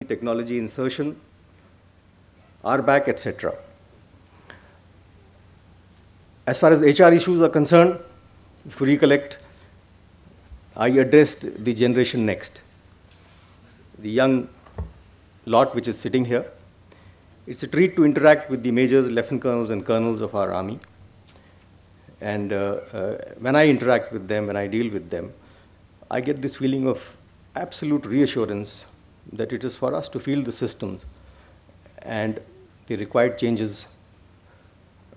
technology insertion, RBAC, etc. As far as HR issues are concerned, if you recollect, I addressed the generation next, the young lot which is sitting here. It's a treat to interact with the majors, lieutenant colonels, and colonels of our army. And when I interact with them, when I deal with them, I get this feeling of absolute reassurance that it is for us to feel the systems and the required changes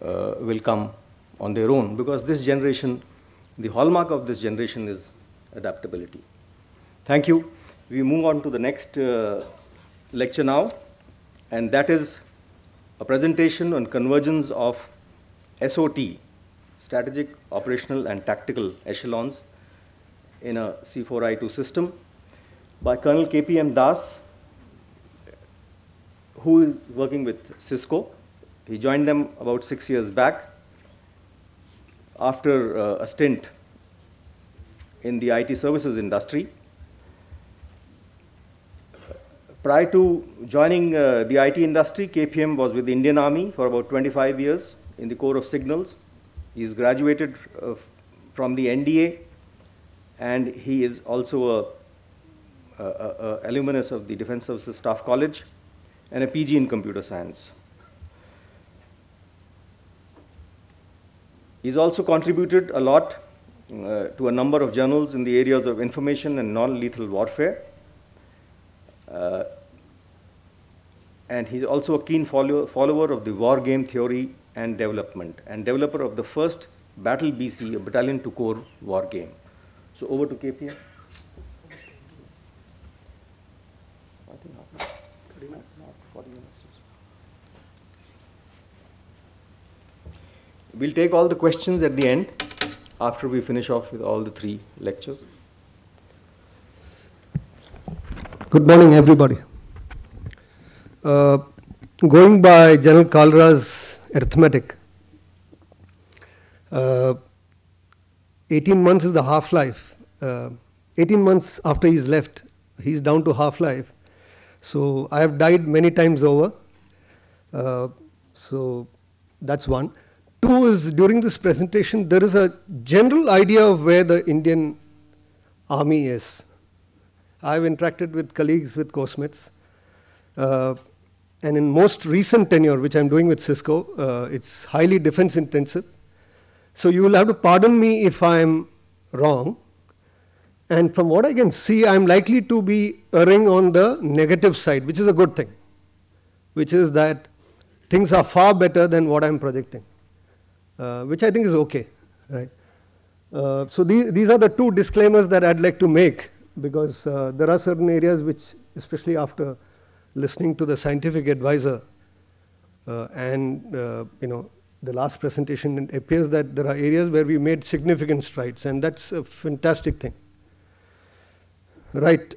will come on their own, because this generation, the hallmark of this generation is adaptability. Thank you. We move on to the next lecture now, and that is a presentation on convergence of SOT, strategic, operational, and tactical echelons in a C4I2 system, by Colonel KPM Das, who is working with Cisco. He joined them about 6 years back after a stint in the IT services industry. Prior to joining the IT industry, KPM was with the Indian Army for about 25 years in the Corps of Signals. He's graduated from the NDA, and he is also a alumnus of the Defense Services Staff College and a PG in computer science. He's also contributed a lot to a number of journals in the areas of information and non-lethal warfare. And he's also a keen follower of the war game theory and development, and developer of the first Battle BC, a battalion to corps war game. So over to KPM. I think 30 minutes, not 40 minutes. We'll take all the questions at the end after we finish off with all the 3 lectures. Good morning, everybody. Going by General Kalra's arithmetic, 18 months is the half-life. 18 months after he's left, he's down to half-life. So I have died many times over. So that's one. 2 is, during this presentation, there is a general idea of where the Indian Army is. I've interacted with colleagues with Cosmets. And in most recent tenure, which I'm doing with Cisco, it's highly defense intensive. So you will have to pardon me if I'm wrong. And from what I can see, I'm likely to be erring on the negative side, which is a good thing, which is that things are far better than what I'm projecting, which I think is okay. Right? So these are the 2 disclaimers that I'd like to make, because there are certain areas which, especially after listening to the scientific advisor and the last presentation, it appears that there are areas where we made significant strides, and that's a fantastic thing. Right.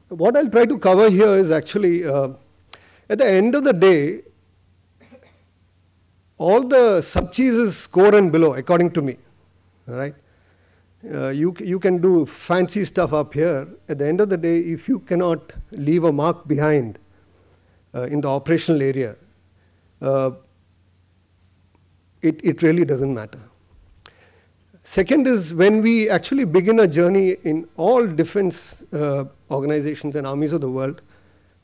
What I'll try to cover here is actually, at the end of the day, all the sub-cheese is core and below, according to me. Right? You can do fancy stuff up here. At the end of the day, if you cannot leave a mark behind in the operational area, it really doesn't matter. Second is, when we actually begin a journey in all defense organizations and armies of the world,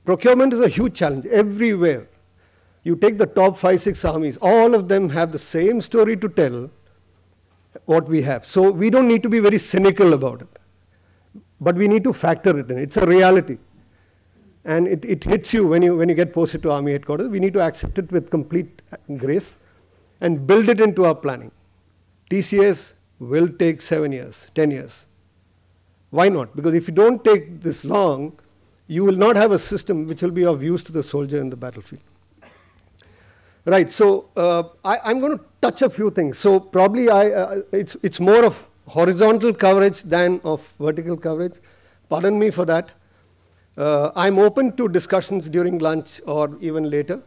procurement is a huge challenge everywhere. You take the top 5, 6 armies, all of them have the same story to tell what we have. So we don't need to be very cynical about it, but we need to factor it in. It's a reality. And it hits you when you get posted to Army headquarters. We need to accept it with complete grace and build it into our planning. TCS will take 7 years, 10 years. Why not? Because if you don't take this long, you will not have a system which will be of use to the soldier in the battlefield. Right, so I'm going to touch a few things. So probably it's more of horizontal coverage than of vertical coverage. Pardon me for that. I'm open to discussions during lunch or even later.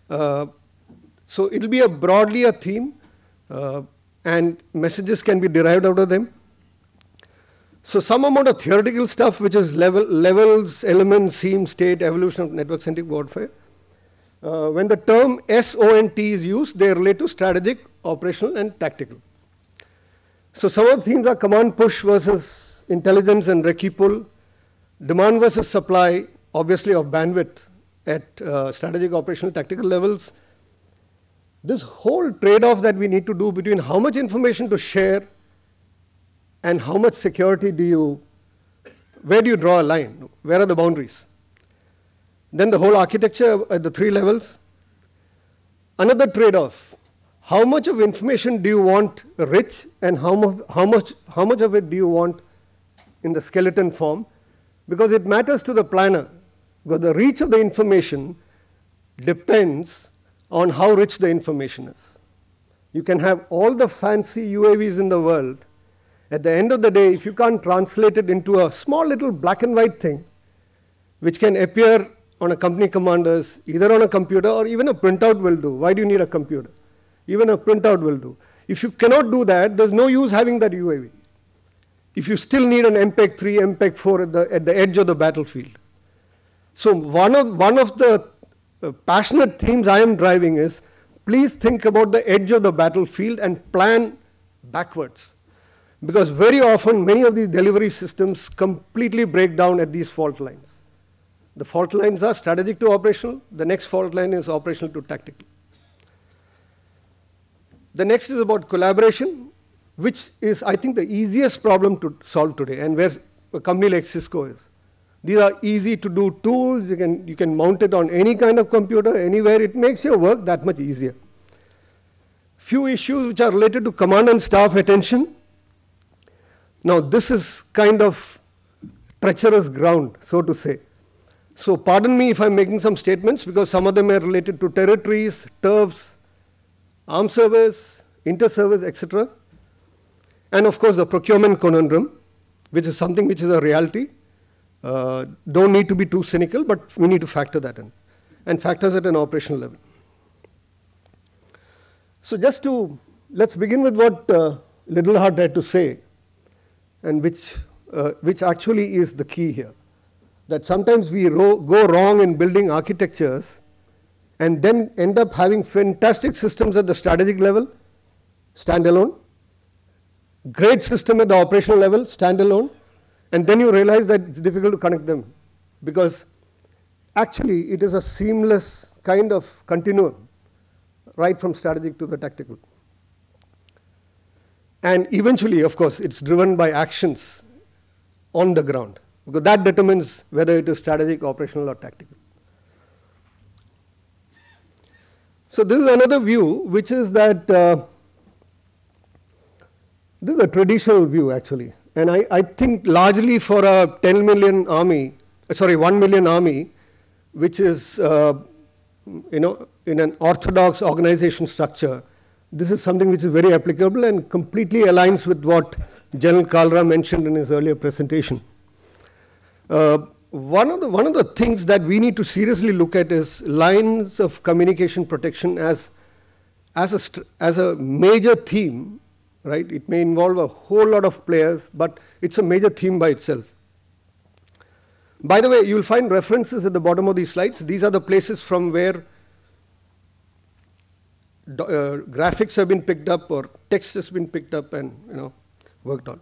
So it'll be broadly a theme, and messages can be derived out of them. So some amount of theoretical stuff, which is levels, elements, seam, state, evolution of network-centric warfare. When the term SONT is used, they relate to strategic, operational, and tactical. So some of the themes are command push versus intelligence and recce pull, demand versus supply, obviously of bandwidth at strategic, operational, tactical levels. This whole trade-off that we need to do between how much information to share and how much security where do you draw a line? Where are the boundaries? Then the whole architecture at the 3 levels. Another trade-off, how much of information do you want rich and how much of it do you want in the skeleton form? Because it matters to the planner, because the reach of the information depends on how rich the information is. You can have all the fancy UAVs in the world. At the end of the day, if you can't translate it into a small little black and white thing, which can appear on a company commander's, either on a computer or even a printout will do. Why do you need a computer? Even a printout will do. If you cannot do that, there's no use having that UAV. If you still need an MPEG 3, MPEG 4 at the edge of the battlefield. So one of the passionate themes I am driving is, please think about the edge of the battlefield and plan backwards. Because very often, many of these delivery systems completely break down at these fault lines. The fault lines are strategic to operational. The next fault line is operational to tactical. The next is about collaboration, which is, I think, the easiest problem to solve today, and where a company like Cisco is. These are easy to do tools. You can mount it on any kind of computer, anywhere. It makes your work that much easier. Few issues which are related to command and staff attention. Now, this is kind of treacherous ground, so to say. So pardon me if I'm making some statements, because some of them are related to territories, turfs, armed service, inter-service, etc. And of course, the procurement conundrum, which is something which is a reality. Don't need to be too cynical, but we need to factor that in, and factors at an operational level. So let's begin with what Littleheart had to say, and which actually is the key here. That sometimes we go wrong in building architectures and then end up having fantastic systems at the strategic level, standalone, great system at the operational level, standalone, and then you realize that it's difficult to connect them, because actually it is a seamless kind of continuum, right from strategic to the tactical. And eventually, of course, it's driven by actions on the ground, because that determines whether it is strategic, operational, or tactical. So this is another view, which is that this is a traditional view, actually. And I think largely for a 1 million army, which is in an orthodox organization structure, this is something which is very applicable and completely aligns with what General Kalra mentioned in his earlier presentation. One of the things that we need to seriously look at is lines of communication protection as a major theme, right? It may involve a whole lot of players, but it's a major theme by itself. By the way, you'll find references at the bottom of these slides. These are the places from where graphics have been picked up or text has been picked up and worked on.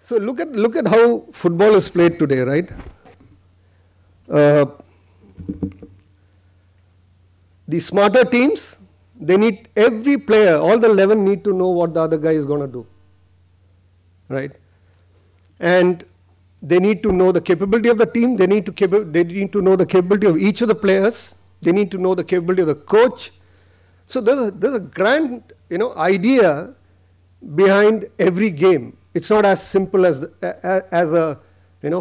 So look at how football is played today, right? The smarter teams, they need every player, all the 11 need to know what the other guy is going to do, right? And they need to know the capability of the team. They need to know the capability of each of the players. They need to know the capability of the coach. So there's a grand idea behind every game. It's not as simple as a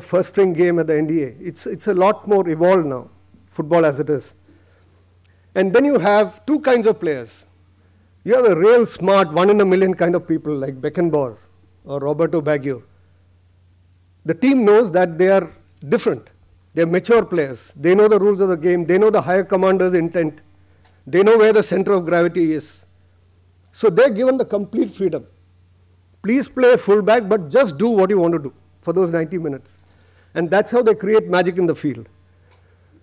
first string game at the NDA. It's a lot more evolved now, football as it is. And then you have two kinds of players. You have a real smart, 1 in a million kind of people like Beckenbauer or Roberto Baggio. The team knows that they are different. They are mature players. They know the rules of the game. They know the higher commander's intent. They know where the center of gravity is. So they're given the complete freedom. Please play fullback, but just do what you want to do for those 90 minutes. And that's how they create magic in the field.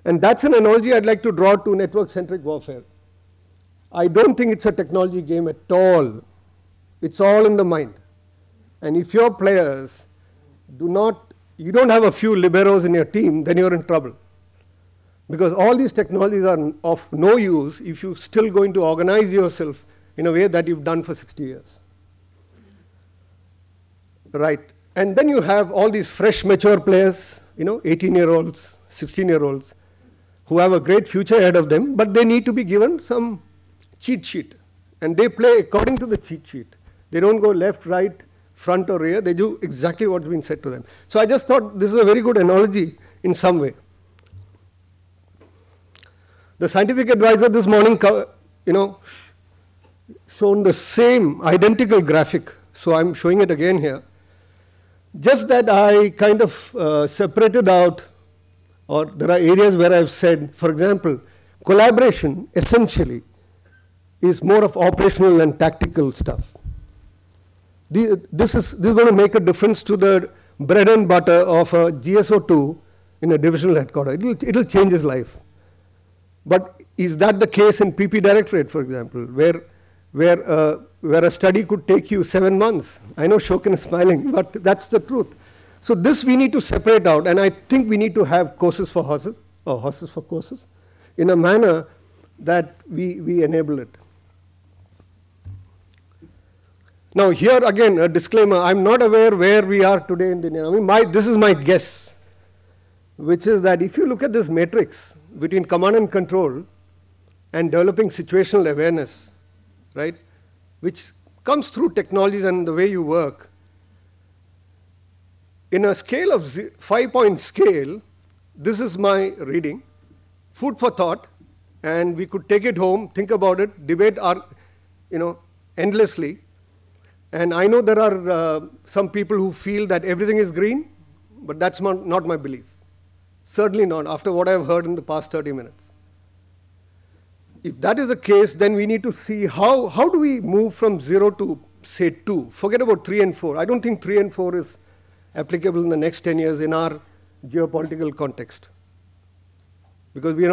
And that's an analogy I'd like to draw to network-centric warfare. I don't think it's a technology game at all. It's all in the mind. And if your players you don't have a few liberos in your team, then you're in trouble. Because all these technologies are of no use if you're still going to organize yourself in a way that you've done for 60 years. Right. And then you have all these fresh, mature players, 18-year-olds, 16-year-olds, who have a great future ahead of them, but they need to be given some cheat sheet. And they play according to the cheat sheet. They don't go left, right, front or rear. They do exactly what's been said to them. So I just thought this is a very good analogy in some way. The scientific advisor this morning, shown the same identical graphic. So I'm showing it again here. Just that I kind of separated out, or there are areas where I've said, for example, collaboration essentially is more of operational and tactical stuff. This is going to make a difference to the bread and butter of a GSO2 in a divisional headquarters. It'll change his life. But is that the case in PP Directorate, for example, where a study could take you 7 months? I know Shokin is smiling, but that's the truth. So this we need to separate out, and I think we need to have courses for horses, or horses for courses, in a manner that we enable it. Now here again a disclaimer, I'm not aware where we are today in the Indian Army. This is my guess, which is that if you look at this matrix between command and control and developing situational awareness, right, which comes through technologies and the way you work, in a scale of 5-point scale, this is my reading, food for thought, and we could take it home, think about it, debate endlessly. And I know there are some people who feel that everything is green, but that's not my belief. Certainly not, after what I've heard in the past 30 minutes. If that is the case, then we need to see how do we move from 0 to, say, 2. Forget about 3 and 4. I don't think 3 and 4 is applicable in the next 10 years in our geopolitical context. Because we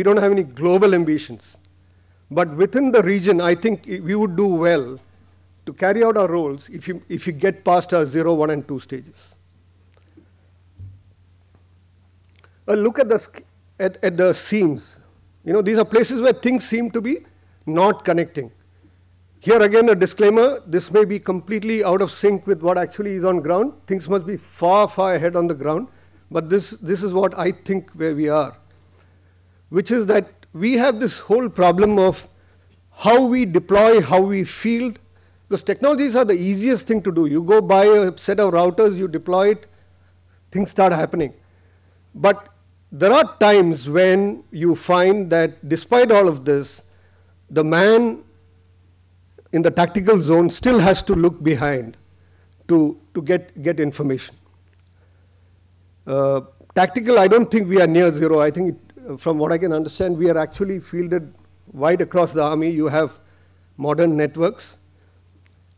don't have any global ambitions. But within the region, I think we would do well to carry out our roles if you get past our 0, 1, and 2 stages. Look at the seams. These are places where things seem to be not connecting. Here again a disclaimer, this may be completely out of sync with what actually is on ground. Things must be far, far ahead on the ground. But this is what I think where we are, which is that we have this whole problem of how we deploy, how we field, because technologies are the easiest thing to do. You go buy a set of routers, you deploy it, things start happening. But there are times when you find that despite all of this, the man in the tactical zone still has to look behind to get information. Tactical, I don't think we are near 0. I think, from what I can understand, we are actually fielded wide across the army. You have modern networks.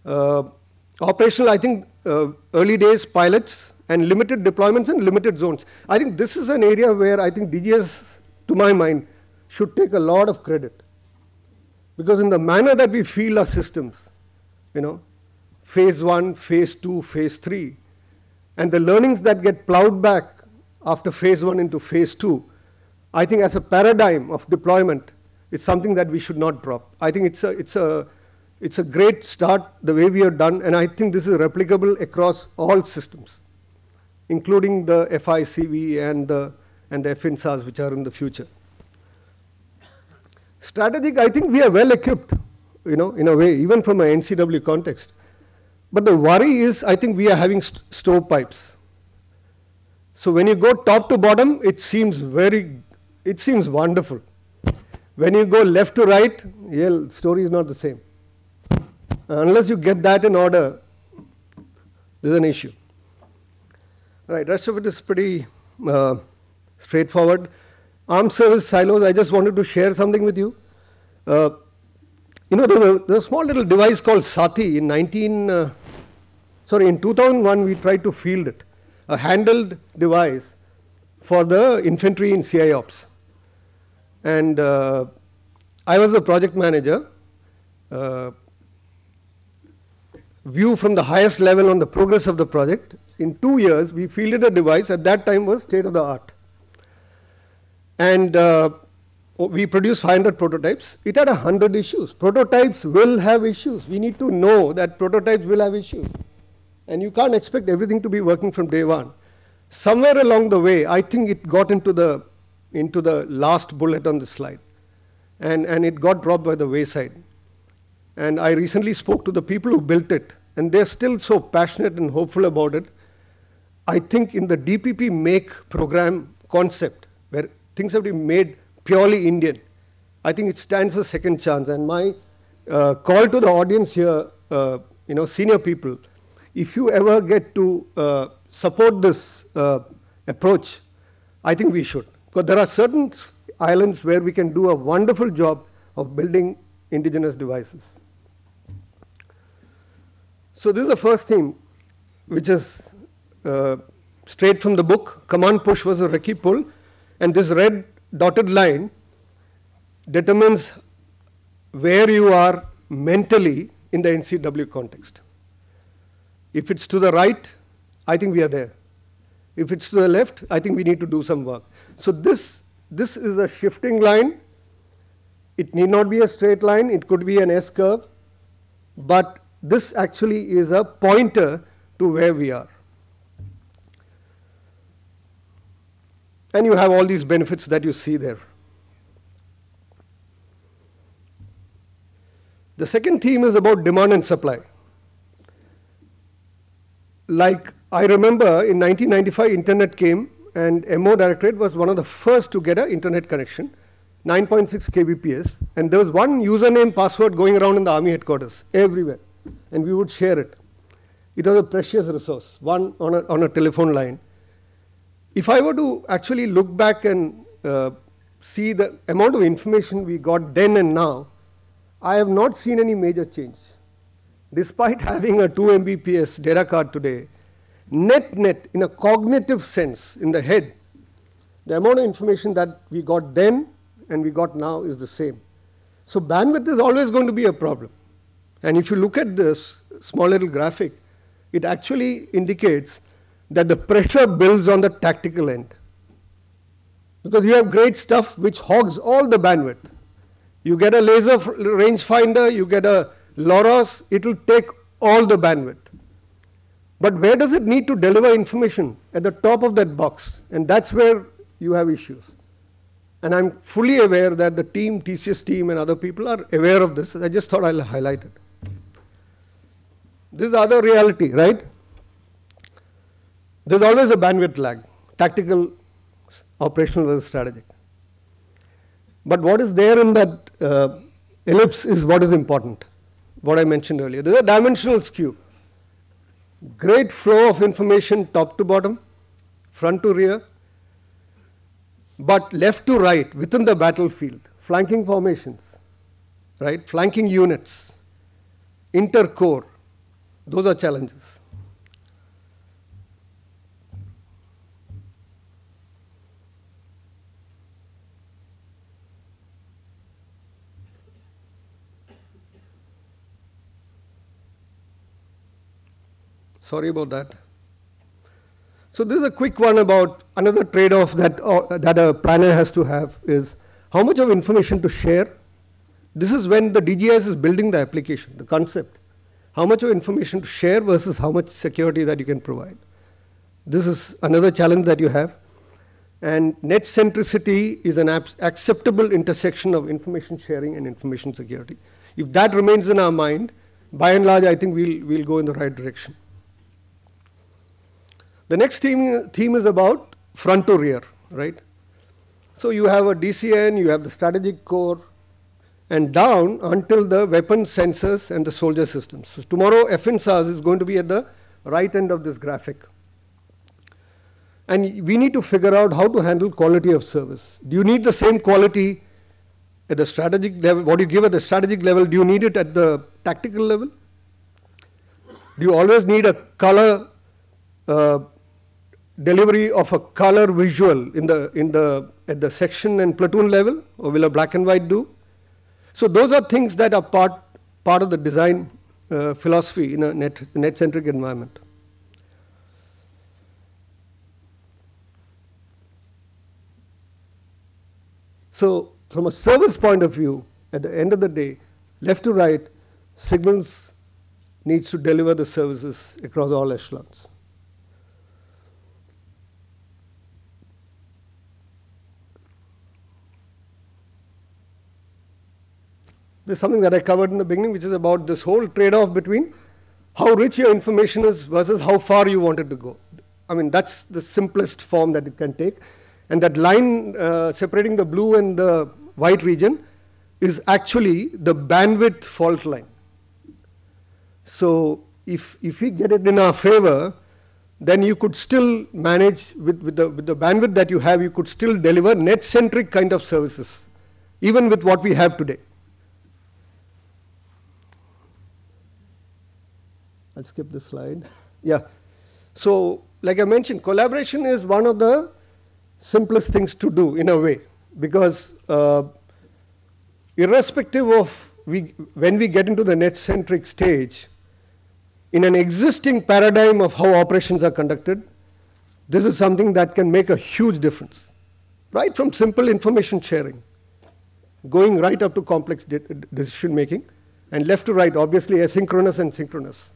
Operational, I think, early days pilots and limited deployments in limited zones. I think this is an area where I think DGS, to my mind, should take a lot of credit. Because in the manner that we field our systems, phase 1, phase 2, phase 3, and the learnings that get plowed back after phase 1 into phase 2, I think as a paradigm of deployment, it's something that we should not drop. I think it's a great start the way we have done, and I think this is replicable across all systems, including the FICV and the FINSAs, which are in the future. Strategic, I think we are well equipped, in a way, even from an NCW context. But the worry is, I think we are having stovepipes. So when you go top to bottom, it seems wonderful. When you go left to right, the story is not the same. Unless you get that in order, there's an issue. Right, rest of it is pretty straightforward. Armed service silos, I just wanted to share something with you. There's a small little device called Sati in sorry, in 2001 we tried to field it, a handheld device for the infantry in CI Ops. And I was the project manager. View from the highest level on the progress of the project. In 2 years, we fielded a device, at that time was state of the art. And we produced 500 prototypes. It had 100 issues. Prototypes will have issues. We need to know that prototypes will have issues. And you can't expect everything to be working from day one. Somewhere along the way, I think it got into the last bullet on the slide. And it got dropped by the wayside. And I recently spoke to the people who built it, and they're still so passionate and hopeful about it. I think in the DPP Make program concept, where things have to be made purely Indian, I think it stands a second chance. And my call to the audience here, senior people, if you ever get to support this approach, I think we should. Because there are certain islands where we can do a wonderful job of building indigenous devices. So this is the first theme, which is straight from the book. Command push was a recce pull, and this red dotted line determines where you are mentally in the NCW context. If it's to the right, I think we are there. If it's to the left, I think we need to do some work. So this is a shifting line. It need not be a straight line. It could be an S curve. But this actually is a pointer to where we are. And you have all these benefits that you see there. The second theme is about demand and supply. Like I remember in 1995, internet came, and MO Directorate was one of the first to get an internet connection, 9.6 kbps, and there was one username password going around in the army headquarters everywhere, and we would share it. It was a precious resource, one on a telephone line. If I were to actually look back and see the amount of information we got then and now, I have not seen any major change. Despite having a 2 Mbps data card today, net in a cognitive sense in the head, the amount of information that we got then and we got now is the same. So bandwidth is always going to be a problem. And if you look at this small little graphic, it actually indicates that the pressure builds on the tactical end. Because you have great stuff which hogs all the bandwidth. You get a laser rangefinder, you get a LoRa's, it will take all the bandwidth. But where does it need to deliver information? At the top of that box. And that's where you have issues. And I'm fully aware that the team, TCS team and other people are aware of this. I just thought I'll highlight it. This is the other reality, right? There's always a bandwidth lag, tactical, operational versus strategic. But what is there in that ellipse is what is important, what I mentioned earlier. There's a dimensional skew. Great flow of information top to bottom, front to rear, but left to right within the battlefield, flanking formations, right? Flanking units, intercore, those are challenges. Sorry about that. So this is a quick one about another trade-off that a planner has to have is how much of information to share. This is when the DGIS is building the application, the concept. How much of information to share versus how much security that you can provide. This is another challenge that you have. And net centricity is an acceptable intersection of information sharing and information security. If that remains in our mind, by and large, I think we'll go in the right direction. The next theme is about front to rear, right? So you have a DCN, you have the strategic core, and down until the weapon sensors and the soldier systems. So tomorrow, FNSARS is going to be at the right end of this graphic. And we need to figure out how to handle quality of service. Do you need the same quality at the strategic level? What you give at the strategic level, do you need it at the tactical level? Do you always need a color delivery of a color visual at the section and platoon level, or will a black and white do? So those are things that are part of the design philosophy in a net-centric environment. So from a service point of view, at the end of the day, left to right, signals needs to deliver the services across all echelons. There's something that I covered in the beginning, which is about this whole trade-off between how rich your information is versus how far you want it to go. I mean, that's the simplest form that it can take. And that line separating the blue and the white region is actually the bandwidth fault line. So if we get it in our favor, then you could still manage with the bandwidth that you have, you could still deliver net-centric kind of services, even with what we have today. I'll skip this slide. Yeah. So like I mentioned, collaboration is one of the simplest things to do in a way, because irrespective of when we get into the net-centric stage, in an existing paradigm of how operations are conducted, this is something that can make a huge difference. Right from simple information sharing, going right up to complex decision making, and left to right, obviously asynchronous and synchronous.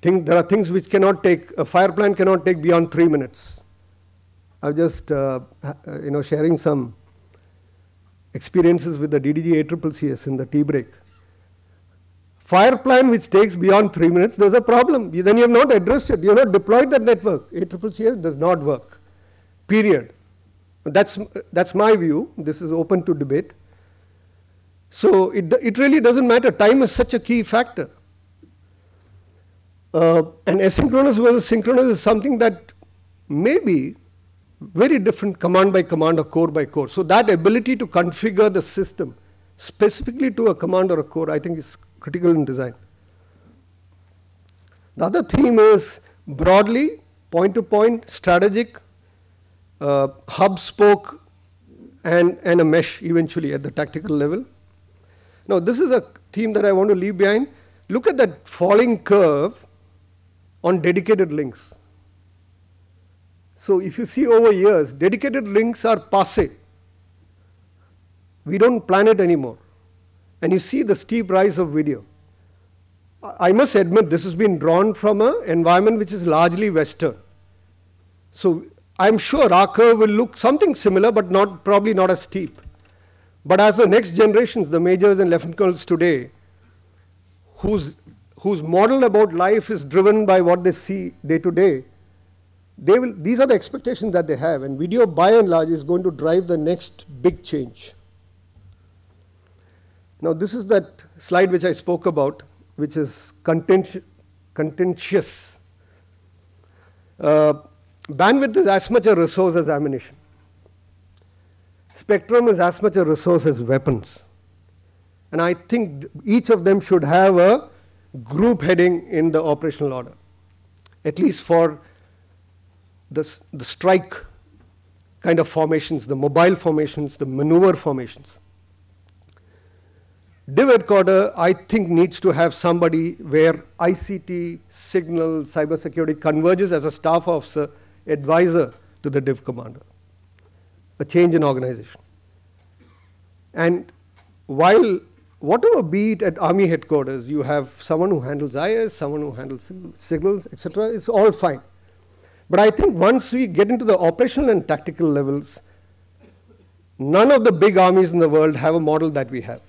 There are things which cannot take, a fire plan cannot take beyond 3 minutes. I'm just sharing some experiences with the DDG ACCCS in the tea break. Fire plan which takes beyond 3 minutes, there's a problem. Then you have not addressed it. You have not deployed that network. ACCCS does not work. Period. That's my view. This is open to debate. So it really doesn't matter. Time is such a key factor. And asynchronous versus synchronous is something that may be very different command by command or core by core. So that ability to configure the system specifically to a command or a core, I think is critical in design. The other theme is broadly point-to-point, strategic, hub spoke, and a mesh eventually at the tactical level. Now this is a theme that I want to leave behind. Look at that falling curve on dedicated links. So if you see over years, dedicated links are passé. We don't plan it anymore. And you see the steep rise of video. I must admit this has been drawn from an environment which is largely Western. So I'm sure our curve will look something similar, but probably not as steep. But as the next generations, the majors and lieutenant colonels today, whose model about life is driven by what they see day to day, these are the expectations that they have, and video by and large is going to drive the next big change. Now this is that slide which I spoke about, which is contentious. Bandwidth is as much a resource as ammunition. Spectrum is as much a resource as weapons. And I think each of them should have a group heading in the operational order, at least for the strike kind of formations, the mobile formations, the maneuver formations. Div headquarter, I think, needs to have somebody where ICT, signal, cybersecurity converges as a staff officer, advisor to the div commander. A change in organization. And while whatever be it at army headquarters, you have someone who handles IS, someone who handles signals, etc., it's all fine. But I think once we get into the operational and tactical levels, none of the big armies in the world have a model that we have.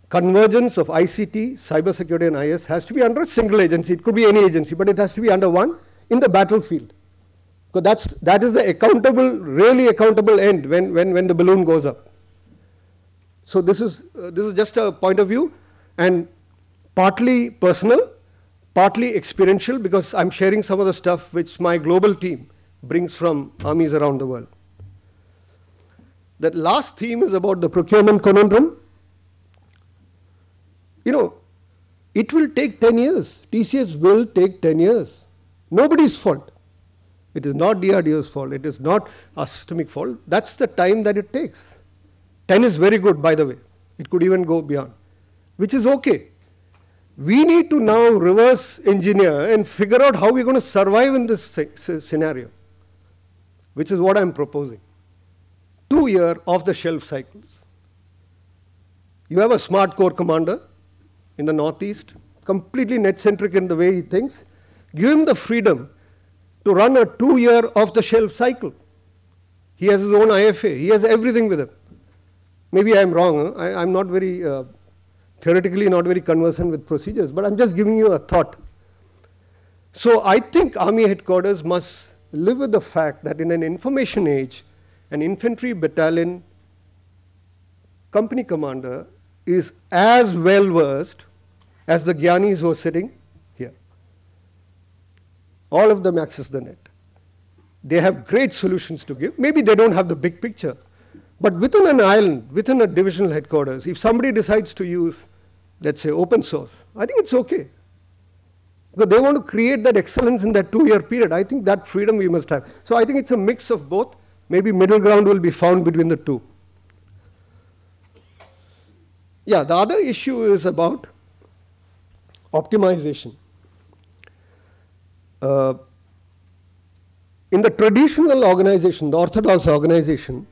Convergence of ICT, cybersecurity, and IS has to be under a single agency. It could be any agency, but it has to be under one in the battlefield. Because that is the accountable, really accountable end when the balloon goes up. So this is just a point of view, and partly personal, partly experiential, because I'm sharing some of the stuff which my global team brings from armies around the world. That last theme is about the procurement conundrum. You know, It will take 10 years. TCS will take 10 years. Nobody's fault. It is not DRDO's fault. It is not a systemic fault. That's the time that it takes. 10 is very good, by the way. It could even go beyond, which is okay. We need to now reverse engineer and figure out how we're going to survive in this scenario, which is what I'm proposing. 2-year off-the-shelf cycles. You have a smart core commander in the Northeast, completely net-centric in the way he thinks. Give him the freedom to run a 2-year off-the-shelf cycle. He has his own IFA. He has everything with him. Maybe I'm wrong. I'm not very, theoretically not very conversant with procedures, but I'm just giving you a thought. So I think Army headquarters must live with the fact that in an information age, an infantry battalion company commander is as well versed as the Gyanis who are sitting here. All of them access the net. They have great solutions to give. Maybe they don't have the big picture. But within an island, within a divisional headquarters, if somebody decides to use, let's say, open source, I think it's okay. Because they want to create that excellence in that 2-year period. I think that freedom we must have. So I think it's a mix of both. Maybe middle ground will be found between the two. Yeah, the other issue is about optimization. In the traditional organization, the orthodox organization,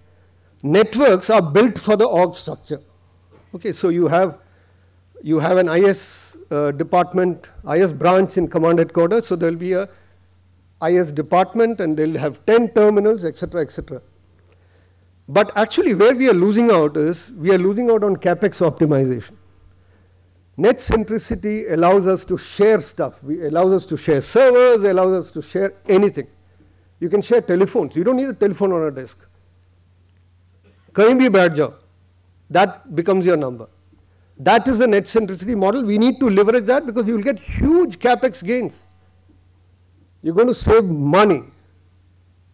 networks are built for the org structure. Okay, so you have an IS department, IS branch in command headquarters, so there will be a IS department and they'll have 10 terminals, etc., etc. But actually where we are losing out is, we are losing out on CapEx optimization. Net centricity allows us to share stuff. It allows us to share servers, allows us to share anything. You can share telephones. You don't need a telephone on a desk. Kahin bhi baith jao. That becomes your number. That is the net centricity model. We need to leverage that because you will get huge CapEx gains. You're going to save money.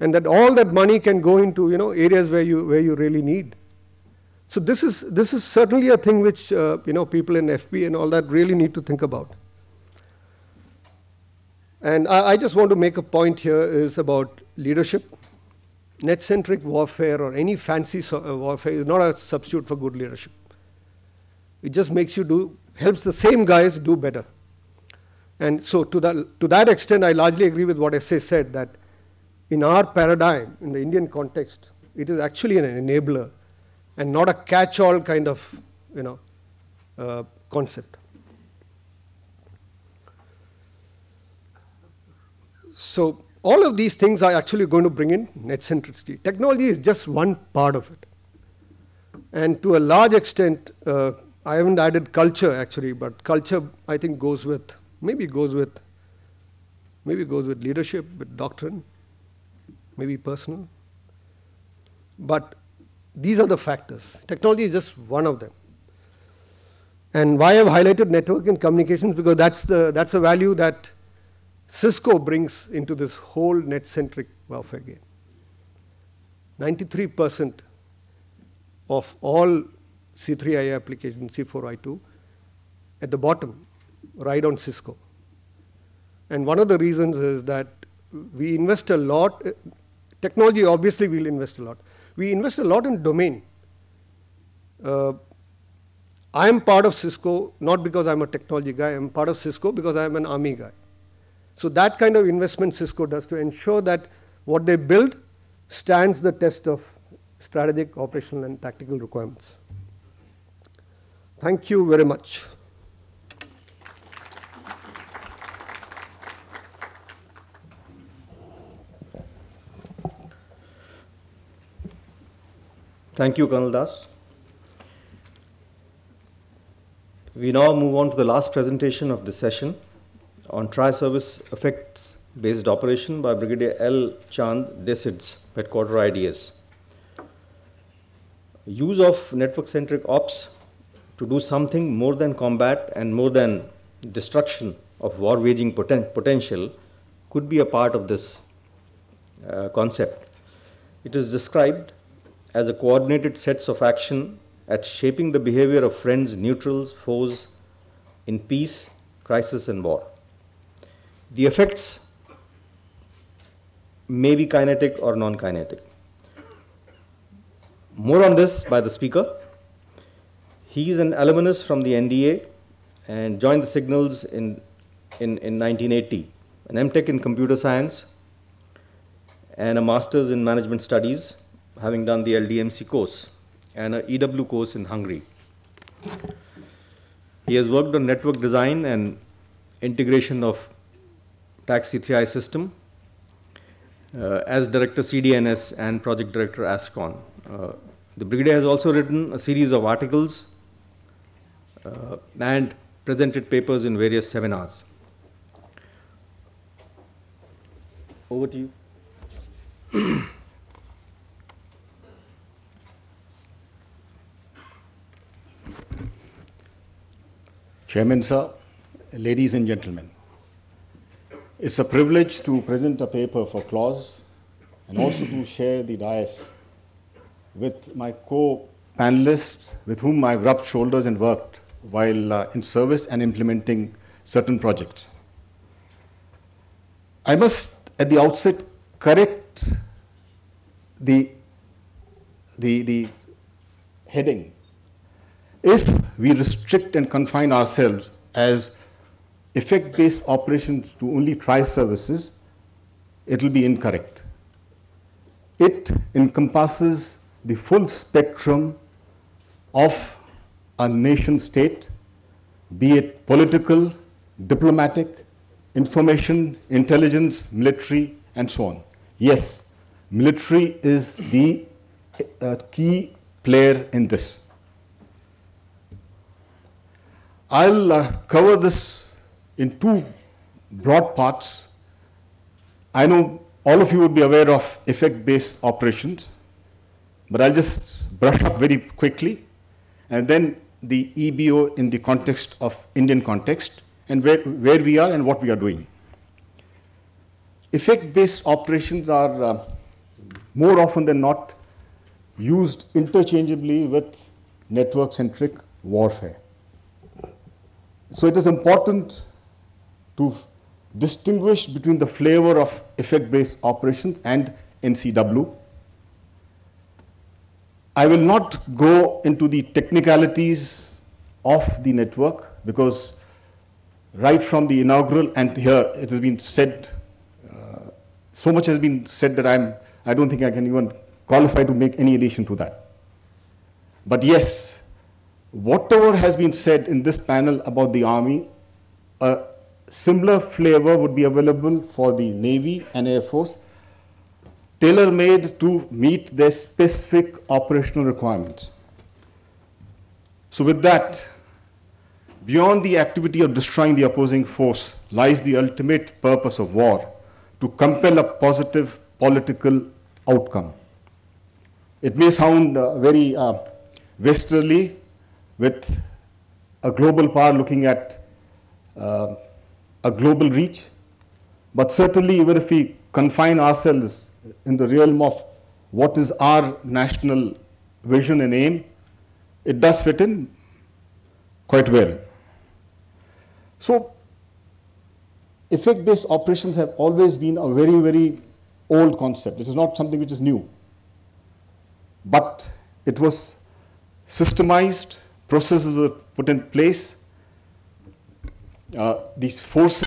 And that all that money can go into areas where you really need. So this is certainly a thing which people in FP and all that really need to think about. And I just want to make a point here is about leadership. Net-centric warfare or any fancy warfare is not a substitute for good leadership. It just makes you helps the same guys do better. And so to that extent, I largely agree with what SA said, that in our paradigm, in the Indian context, it is actually an enabler and not a catch-all kind of concept. So all of these things are actually going to bring in net centricity. Technology is just one part of it. And to a large extent, I haven't added culture actually, but culture I think maybe goes with leadership, with doctrine, maybe personal. But these are the factors. Technology is just one of them. And why I've highlighted network and communications, because that's a value that Cisco brings into this whole net-centric warfare game. 93% of all C3I applications, C4I2, at the bottom, ride on Cisco. And one of the reasons is that we invest a lot. Technology, obviously, we'll invest a lot. We invest a lot in domain. I am part of Cisco, not because I'm a technology guy. I'm part of Cisco because I'm an army guy. So that kind of investment Cisco does to ensure that what they build stands the test of strategic, operational, and tactical requirements. Thank you very much. Thank you, Colonel Das. We now move on to the last presentation of this session on tri-service effects-based operation by Brigadier L. Chand, DESIDS, Headquarter IDS. Use of network-centric ops to do something more than combat and more than destruction of war-waging potential could be a part of this concept. It is described as a coordinated sets of action at shaping the behavior of friends, neutrals, foes, in peace, crisis, and war. The effects may be kinetic or non-kinetic. More on this by the speaker. He is an alumnus from the NDA and joined the Signals in 1980, an MTech in computer science and a master's in management studies, having done the LDMC course and an EW course in Hungary. He has worked on network design and integration of Taxi 3i system as Director CDNS and Project Director ASCON. The Brigadier has also written a series of articles and presented papers in various seminars. Over to you. Chairman, sir, ladies and gentlemen, it's a privilege to present a paper for clause and also to share the dais with my co-panelists with whom I've rubbed shoulders and worked while in service and implementing certain projects. I must at the outset correct the heading. If we restrict and confine ourselves as effect-based operations to only tri-services, it will be incorrect. It encompasses the full spectrum of a nation state, be it political, diplomatic, information, intelligence, military, and so on. Yes, military is the key player in this. I'll cover this in two broad parts. I know all of you would be aware of effect-based operations, but I'll just brush up very quickly, and then the EBO in the context of Indian context, and where we are and what we are doing. Effect-based operations are more often than not used interchangeably with network-centric warfare. So it is important to distinguish between the flavor of effect-based operations and NCW. I will not go into the technicalities of the network because right from the inaugural, and here it has been said, so much has been said that I don't think I can even qualify to make any addition to that. But yes, whatever has been said in this panel about the Army, a similar flavor would be available for the Navy and Air Force, tailor-made to meet their specific operational requirements. So with that, beyond the activity of destroying the opposing force lies the ultimate purpose of war, to compel a positive political outcome. It may sound very westerly, with a global power looking at a global reach, but certainly even if we confine ourselves in the realm of what is our national vision and aim, it does fit in quite well. So, effect-based operations have always been a very, very old concept. It is not something which is new. But it was systemized, processes were put in place, these forces